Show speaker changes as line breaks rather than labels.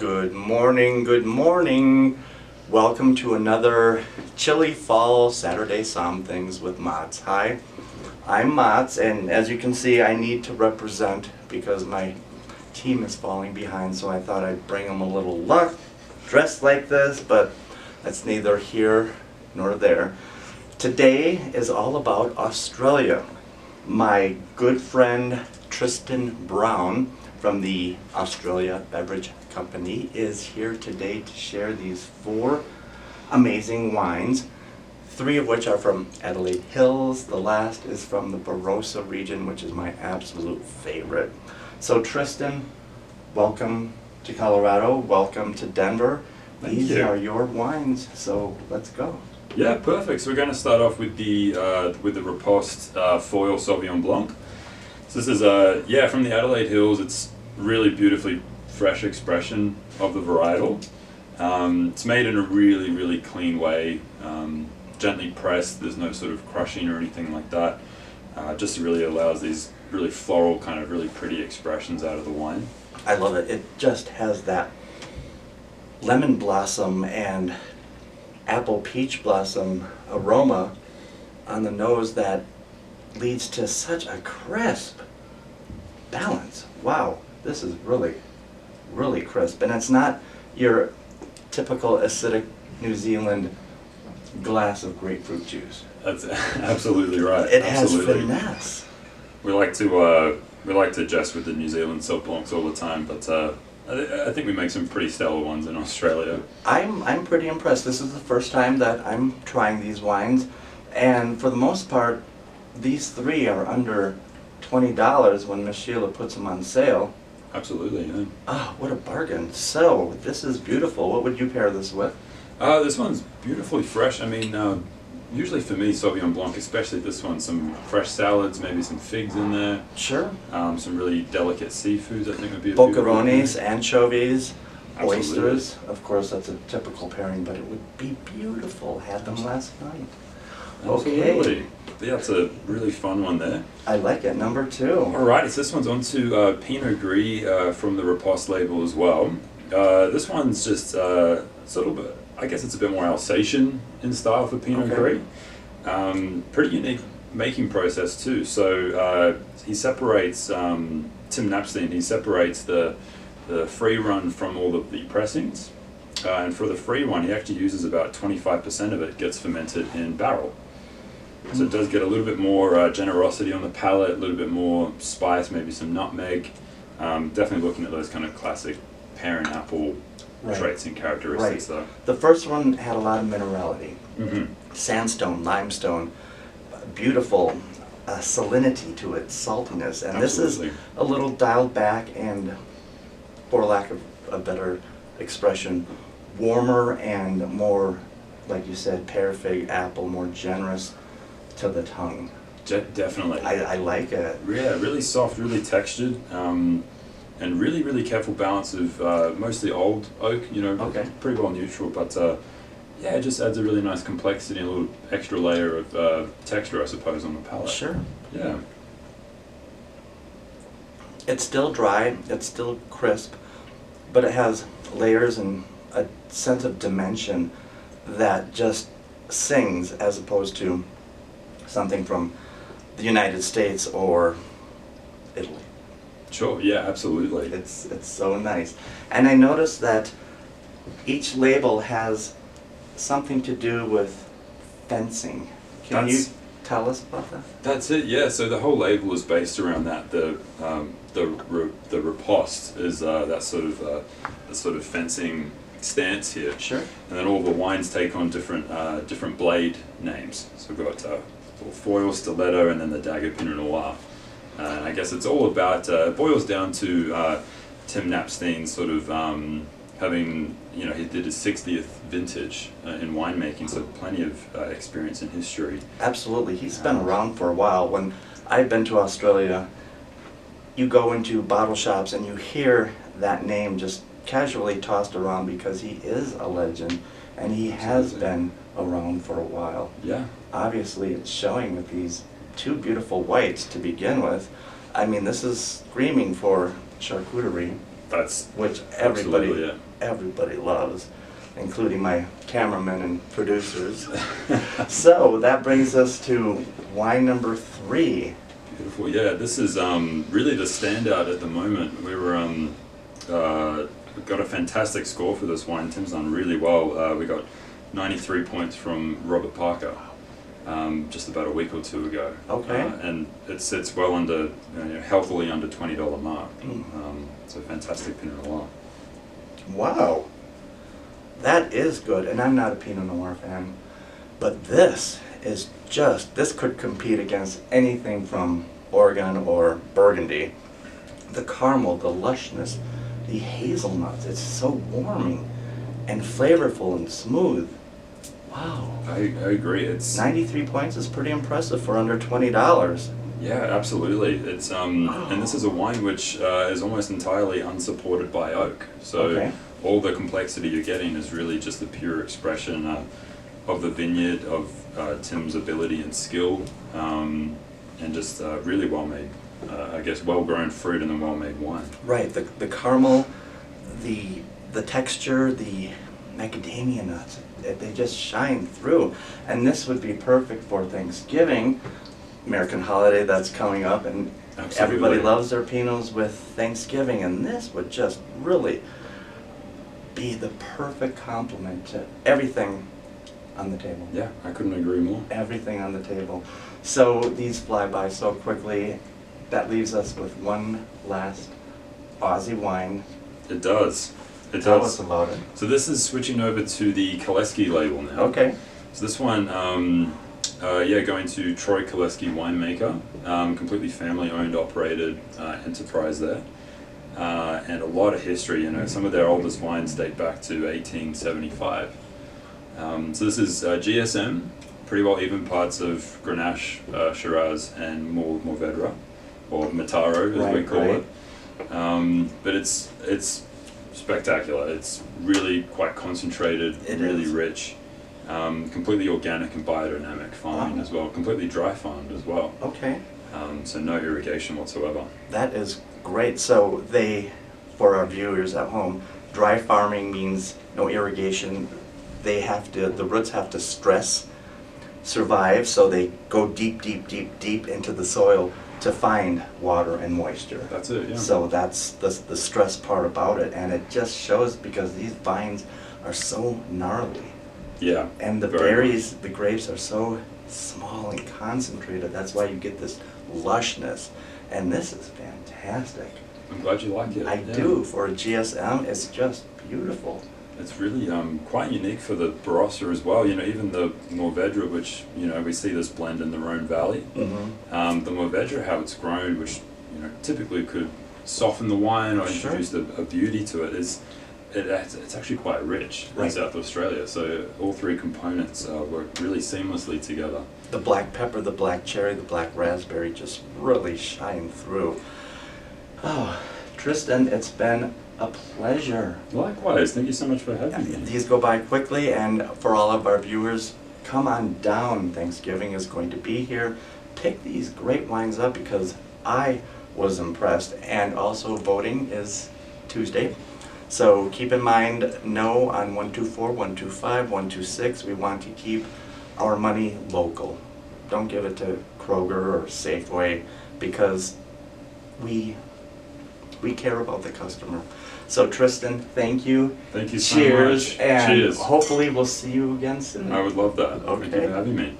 Good morning, good morning. Welcome to another chilly fall Saturday Somm-Things with Mods. Hi, I'm Mods, and as you can see, I need to represent because my team is falling behind, so I thought I'd bring them a little luck, dressed like this, but that's neither here nor there. Today is all about Australia. My good friend Trystan Brown from the Australia Beverage Company is here today to share these 4 amazing wines, 3 of which are from Adelaide Hills. The last is from the Barossa region, which is my absolute favorite. So Trystan, welcome to Colorado, welcome to Denver. These are your wines, so let's go.
Yeah, perfect. So we're going to start off with the Riposte Foil Sauvignon Blanc. So this is from the Adelaide Hills. It's really beautifully fresh expression of the varietal. It's made in a really clean way, gently pressed. There's no sort of crushing or anything like that. Just really allows these really floral, kind of really pretty expressions out of the wine.
I love it. It just has that lemon blossom and apple peach blossom aroma on the nose that leads to such a crisp balance. Wow, this is really crisp, and it's not your typical acidic New Zealand glass of grapefruit juice.
That's absolutely right.
It has finesse.
We like to jest with the New Zealand Sauv Blancs all the time, but I think we make some pretty stellar ones in Australia. I'm
pretty impressed. This is the first time that I'm trying these wines, and for the most part, these 3 are under $20 when Miss Sheila puts them on sale.
Absolutely, yeah.
Oh, what a bargain. So, this is beautiful. What would you pair this with?
This one's beautifully fresh. I mean, usually for me, Sauvignon Blanc, especially this one, some fresh salads, maybe some figs in there.
Sure.
Some really delicate seafoods, I think would be a
Boquerones, anchovies,
Absolutely.
Oysters. Of course, that's a typical pairing, but it would be beautiful. Had them last night.
Absolutely.
Okay.
Yeah, it's a really fun one there.
I like it. Number 2.
Alright, so this one's onto Pinot Gris from the Riposte label as well. This one's just sort of, I guess it's a bit more Alsatian in style for Pinot Gris. Pretty unique making process too. So he separates, Tim Knapstein, he separates the free run from all of the pressings. And for the free one, he actually uses about 25% of it gets fermented in barrel. So it does get a little bit more generosity on the palate, a little bit more spice, maybe some nutmeg. Definitely looking at those kind of classic pear and apple traits and characteristics though.
The first one had a lot of minerality. Sandstone, limestone, beautiful salinity to it, saltiness. And this is a little dialed back and, for lack of a better expression, warmer and more, like you said, pear, fig, apple, more generous to the tongue.
Definitely.
I like it.
Yeah, really soft, really textured, and really careful balance of mostly old oak, pretty well neutral, but yeah, it just adds a really nice complexity and a little extra layer of texture, I suppose, on the palate.
Sure.
Yeah.
It's still dry, it's still crisp, but it has layers and a sense of dimension that just sings as opposed to something from the United States or Italy.
Sure, yeah, absolutely.
It's so nice. And I noticed that each label has something to do with fencing. Can you tell us about that?
That's it, yeah. So the whole label is based around that. The Riposte is that sort of fencing stance here.
Sure.
And then all the wines take on different blade names. So we've got foil, stiletto, and then the dagger Pinot Noir. And I guess it's all about, boils down to Tim Knapstein sort of having, he did his 60th vintage in winemaking, so plenty of experience in history.
Absolutely. He's been around for a while. When I've been to Australia, you go into bottle shops and you hear that name just casually tossed around because he is a legend and he has been around for a while.
Yeah.
Obviously it's showing with these 2 beautiful whites to begin with. I mean, this is screaming for charcuterie.
That's
which
absolutely, yeah.
everybody loves, including my cameramen and producers. So that brings us to wine number 3.
Beautiful, yeah. This is really the standout at the moment. We got a fantastic score for this wine. Tim's done really well. We got 93 points from Robert Parker just about a week or 2 ago.
Okay.
And it sits well under, healthily under $20 mark. It's a fantastic Pinot Noir.
Wow, that is good. And I'm not a Pinot Noir fan, but this is this could compete against anything from Oregon or Burgundy. The caramel, the lushness, the hazelnuts, it's so warming and flavorful and smooth. Wow.
I agree. It's
93 points is pretty impressive for under $20.
Yeah, absolutely. It's and this is a wine which is almost entirely unsupported by oak. So all the complexity you're getting is really just the pure expression of the vineyard, of Tim's ability and skill, and just really well made, I guess, well grown fruit and a well made wine.
Right. The caramel, the texture, the macadamia nuts, they just shine through. And this would be perfect for Thanksgiving, American holiday that's coming up, and everybody loves their Pinots with Thanksgiving, and this would just really be the perfect complement to everything on the table.
Yeah, I couldn't agree more.
Everything on the table. So these fly by so quickly. That leaves us with one last Aussie wine.
It does.
Tell us about it.
So this is switching over to the Koleski label now.
Okay.
So this one, going to Troy Koleski winemaker, completely family-owned, operated enterprise there, and a lot of history. Some of their oldest wines date back to 1875. So this is GSM, pretty well even parts of Grenache, Shiraz, and Mourvedre, or Mataro as we call it. But it's spectacular. It's really quite concentrated, really rich, completely organic and biodynamic farming as well, completely dry farmed as well.
Okay.
So no irrigation whatsoever.
That is great. So for our viewers at home, dry farming means no irrigation. The roots have to survive, so they go deep, deep, deep, deep into the soil to find water and moisture.
That's it, yeah.
So that's the stress part about it, and it just shows because these vines are so gnarly.
Yeah.
And the berries, the grapes are so small and concentrated. That's why you get this lushness, and this is fantastic.
I'm glad you like it.
I do. For a GSM, it's just beautiful.
It's really quite unique for the Barossa as well. Even the Mourvedre, which we see this blend in the Rhone Valley. The Mourvedre, how it's grown, which typically could soften the wine or introduce a beauty to it, it's actually quite rich in South Australia. So all three components work really seamlessly together. The
black pepper, the black cherry, the black raspberry just really shine through. Oh, Trystan, it's been a pleasure.
Likewise. Thank you so much for having me.
These go by quickly, and for all of our viewers, come on down. Thanksgiving is going to be here. Pick these great wines up because I was impressed. And also voting is Tuesday. So keep in mind, no on 124, 125, 126. We want to keep our money local. Don't give it to Kroger or Safeway because we care about the customer. So Trystan, thank you.
Thank you so
Cheers,
much.
And
cheers.
Hopefully we'll see you again soon.
I would love that.
Okay.
Thank you for having me.